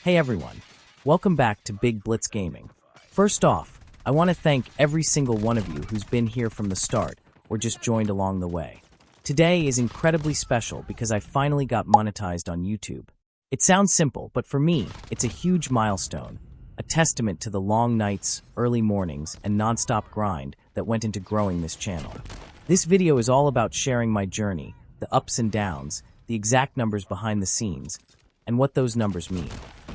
Hey everyone, welcome back to Big Blitz Gaming. First off, I want to thank every single one of you who's been here from the start or just joined along the way. Today is incredibly special because I finally got monetized on YouTube. It sounds simple, but for me, it's a huge milestone, a testament to the long nights, early mornings, and non-stop grind that went into growing this channel. This video is all about sharing my journey, the ups and downs, the exact numbers behind the scenes, and what those numbers mean.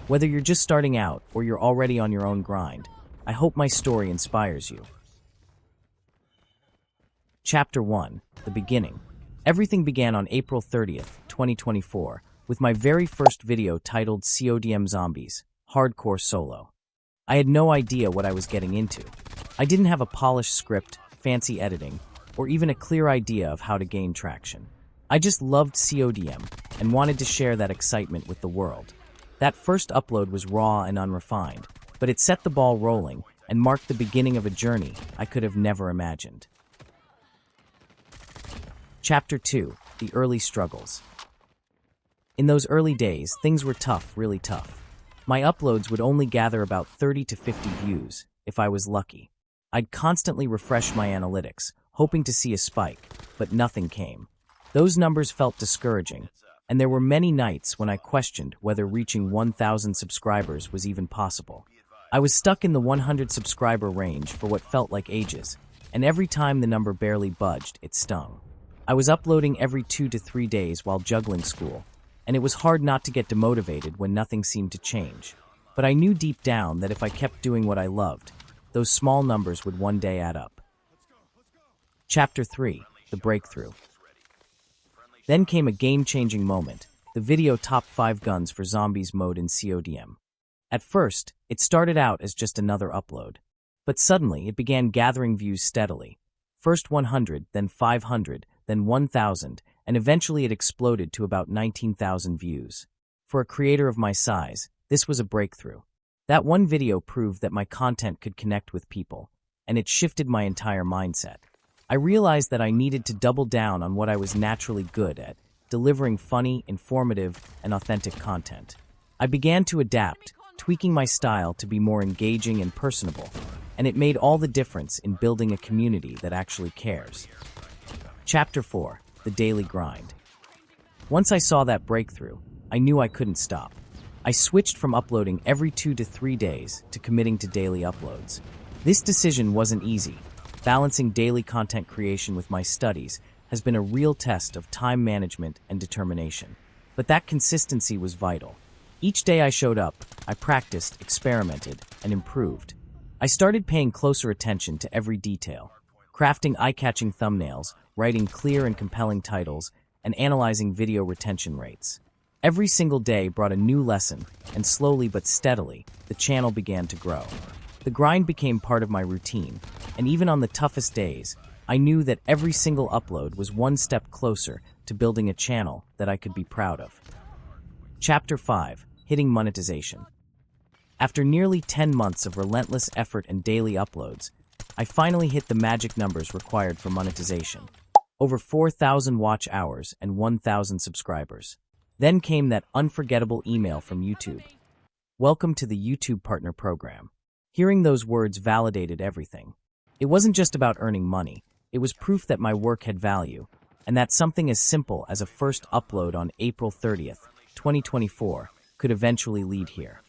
Whether you're just starting out or you're already on your own grind, I hope my story inspires you. Chapter 1, The Beginning. Everything began on April 30th, 2024, with my very first video titled CODM Zombies, Hardcore Solo. I had no idea what I was getting into. I didn't have a polished script, fancy editing, or even a clear idea of how to gain traction. I just loved CODM and wanted to share that excitement with the world. That first upload was raw and unrefined, but it set the ball rolling and marked the beginning of a journey I could have never imagined. Chapter 2, The Early Struggles. In those early days, things were tough, really tough. My uploads would only gather about 30 to 50 views, if I was lucky. I'd constantly refresh my analytics, hoping to see a spike, but nothing came. Those numbers felt discouraging, and there were many nights when I questioned whether reaching 1,000 subscribers was even possible. I was stuck in the 100 subscriber range for what felt like ages, and every time the number barely budged, it stung. I was uploading every 2 to 3 days while juggling school, and it was hard not to get demotivated when nothing seemed to change. But I knew deep down that if I kept doing what I loved, those small numbers would one day add up. Chapter 3, The Breakthrough. Then came a game-changing moment, the video Top 5 Guns for Zombies mode in CODM. At first, it started out as just another upload. But suddenly, it began gathering views steadily. First 100, then 500, then 1,000, and eventually it exploded to about 19,000 views. For a creator of my size, this was a breakthrough. That one video proved that my content could connect with people, and it shifted my entire mindset. I realized that I needed to double down on what I was naturally good at, delivering funny, informative, and authentic content. I began to adapt, tweaking my style to be more engaging and personable, and it made all the difference in building a community that actually cares. Chapter 4, The Daily Grind. Once I saw that breakthrough, I knew I couldn't stop. I switched from uploading every 2 to 3 days to committing to daily uploads. This decision wasn't easy. Balancing daily content creation with my studies has been a real test of time management and determination. But that consistency was vital. Each day I showed up, I practiced, experimented, and improved. I started paying closer attention to every detail, crafting eye-catching thumbnails, writing clear and compelling titles, and analyzing video retention rates. Every single day brought a new lesson, and slowly but steadily, the channel began to grow. The grind became part of my routine, and even on the toughest days, I knew that every single upload was one step closer to building a channel that I could be proud of. Chapter 5, Hitting Monetization. After nearly 10 months of relentless effort and daily uploads, I finally hit the magic numbers required for monetization. Over 4,000 watch hours and 1,000 subscribers. Then came that unforgettable email from YouTube. Welcome to the YouTube Partner Program. Hearing those words validated everything. It wasn't just about earning money, it was proof that my work had value, and that something as simple as a first upload on April 30th, 2024, could eventually lead here.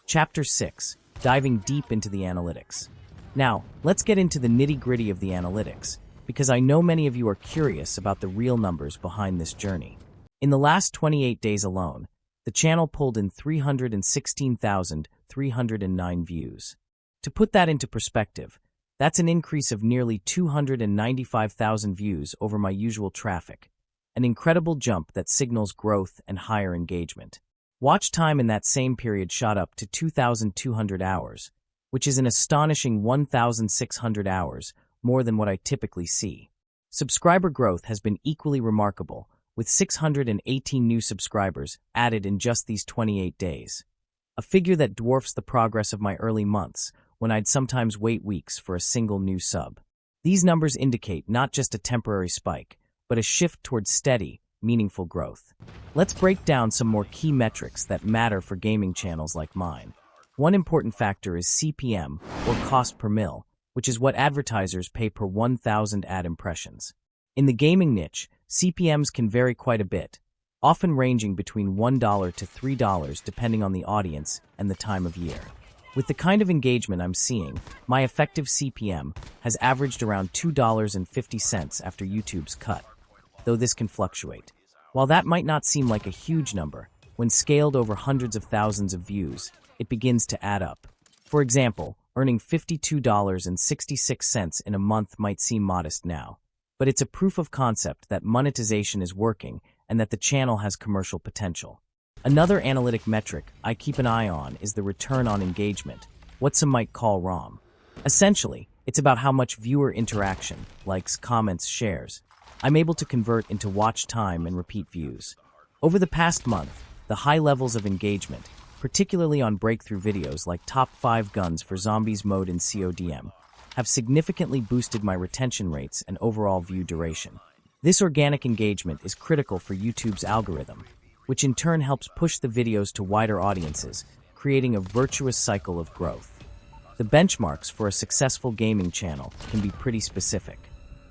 Chapter 6, Diving Deep into the Analytics. Now, let's get into the nitty-gritty of the analytics, because I know many of you are curious about the real numbers behind this journey. In the last 28 days alone, the channel pulled in 316,309 views. To put that into perspective, that's an increase of nearly 295,000 views over my usual traffic, an incredible jump that signals growth and higher engagement. Watch time in that same period shot up to 2,200 hours, which is an astonishing 1,600 hours, more than what I typically see. Subscriber growth has been equally remarkable, with 618 new subscribers added in just these 28 days. A figure that dwarfs the progress of my early months, when I'd sometimes wait weeks for a single new sub. These numbers indicate not just a temporary spike, but a shift towards steady, meaningful growth. Let's break down some more key metrics that matter for gaming channels like mine. One important factor is CPM, or cost per mil, which is what advertisers pay per 1,000 ad impressions. In the gaming niche, CPMs can vary quite a bit, often ranging between $1 to $3 depending on the audience and the time of year. With the kind of engagement I'm seeing, my effective CPM has averaged around $2.50 after YouTube's cut, though this can fluctuate. While that might not seem like a huge number, when scaled over hundreds of thousands of views, it begins to add up. For example, earning $52.66 in a month might seem modest now, but it's a proof of concept that monetization is working and that the channel has commercial potential. Another analytic metric I keep an eye on is the return on engagement, what some might call ROM. Essentially, it's about how much viewer interaction, likes, comments, shares, I'm able to convert into watch time and repeat views. Over the past month, the high levels of engagement, particularly on breakthrough videos like Top 5 Guns for Zombies mode in CODM, have significantly boosted my retention rates and overall view duration. This organic engagement is critical for YouTube's algorithm, which in turn helps push the videos to wider audiences, creating a virtuous cycle of growth. The benchmarks for a successful gaming channel can be pretty specific.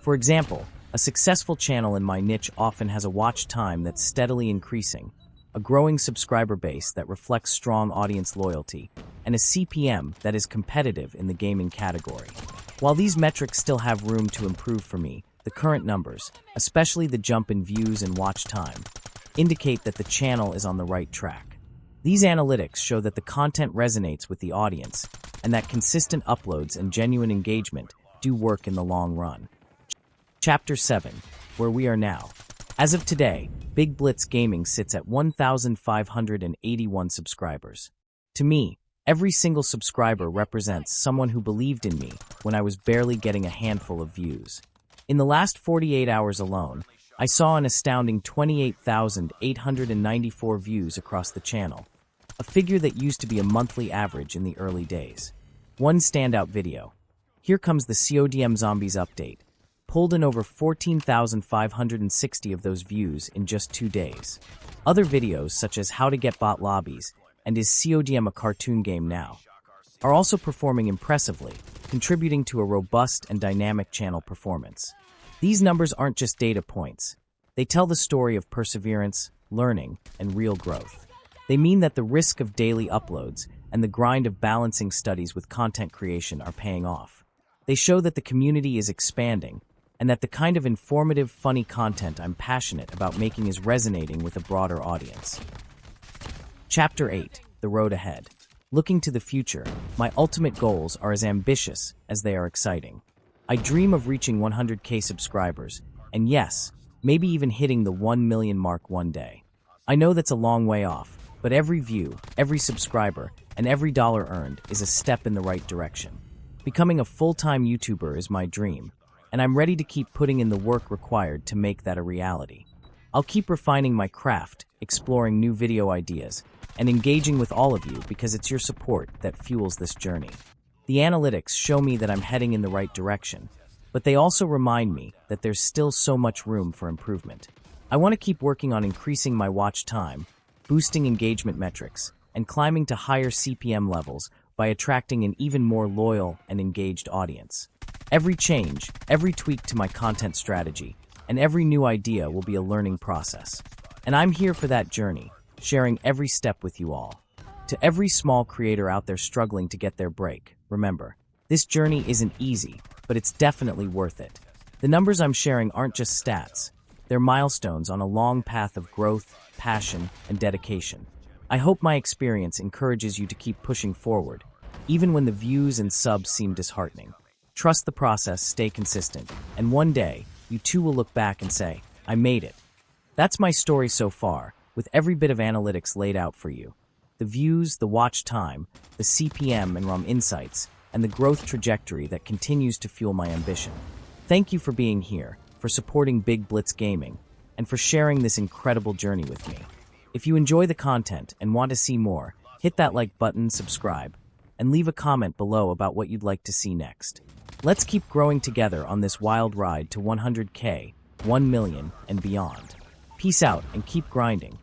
For example, a successful channel in my niche often has a watch time that's steadily increasing, a growing subscriber base that reflects strong audience loyalty, and a CPM that is competitive in the gaming category. While these metrics still have room to improve for me, the current numbers, especially the jump in views and watch time, indicate that the channel is on the right track. These analytics show that the content resonates with the audience and that consistent uploads and genuine engagement do work in the long run. Chapter 7, where we are now. As of today, Big Blitz Gaming sits at 1,581 subscribers. To me, every single subscriber represents someone who believed in me when I was barely getting a handful of views. In the last 48 hours alone, I saw an astounding 28,894 views across the channel, a figure that used to be a monthly average in the early days. One standout video. Here comes the CODM Zombies update, pulled in over 14,560 of those views in just 2 days. Other videos, such as How to Get Bot Lobbies and Is CODM a Cartoon Game Now?, are also performing impressively, contributing to a robust and dynamic channel performance. These numbers aren't just data points. They tell the story of perseverance, learning, and real growth. They mean that the risk of daily uploads and the grind of balancing studies with content creation are paying off. They show that the community is expanding and that the kind of informative, funny content I'm passionate about making is resonating with a broader audience. Chapter 8, The Road Ahead. Looking to the future, my ultimate goals are as ambitious as they are exciting. I dream of reaching 100K subscribers, and yes, maybe even hitting the 1 million mark one day. I know that's a long way off, but every view, every subscriber, and every dollar earned is a step in the right direction. Becoming a full-time YouTuber is my dream, and I'm ready to keep putting in the work required to make that a reality. I'll keep refining my craft, exploring new video ideas, and engaging with all of you because it's your support that fuels this journey. The analytics show me that I'm heading in the right direction, but they also remind me that there's still so much room for improvement. I want to keep working on increasing my watch time, boosting engagement metrics, and climbing to higher CPM levels by attracting an even more loyal and engaged audience. Every change, every tweak to my content strategy, and every new idea will be a learning process. And I'm here for that journey, sharing every step with you all. To every small creator out there struggling to get their break, remember, this journey isn't easy, but it's definitely worth it. The numbers I'm sharing aren't just stats. They're milestones on a long path of growth, passion, and dedication. I hope my experience encourages you to keep pushing forward, even when the views and subs seem disheartening. Trust the process, stay consistent, and one day, you too will look back and say, I made it. That's my story so far, with every bit of analytics laid out for you. The views, the watch time, the CPM and ROM insights, and the growth trajectory that continues to fuel my ambition. Thank you for being here, for supporting Big Blitz Gaming, and for sharing this incredible journey with me. If you enjoy the content and want to see more, hit that like button, subscribe, and leave a comment below about what you'd like to see next. Let's keep growing together on this wild ride to 100K, 1 million, and beyond. Peace out and keep grinding.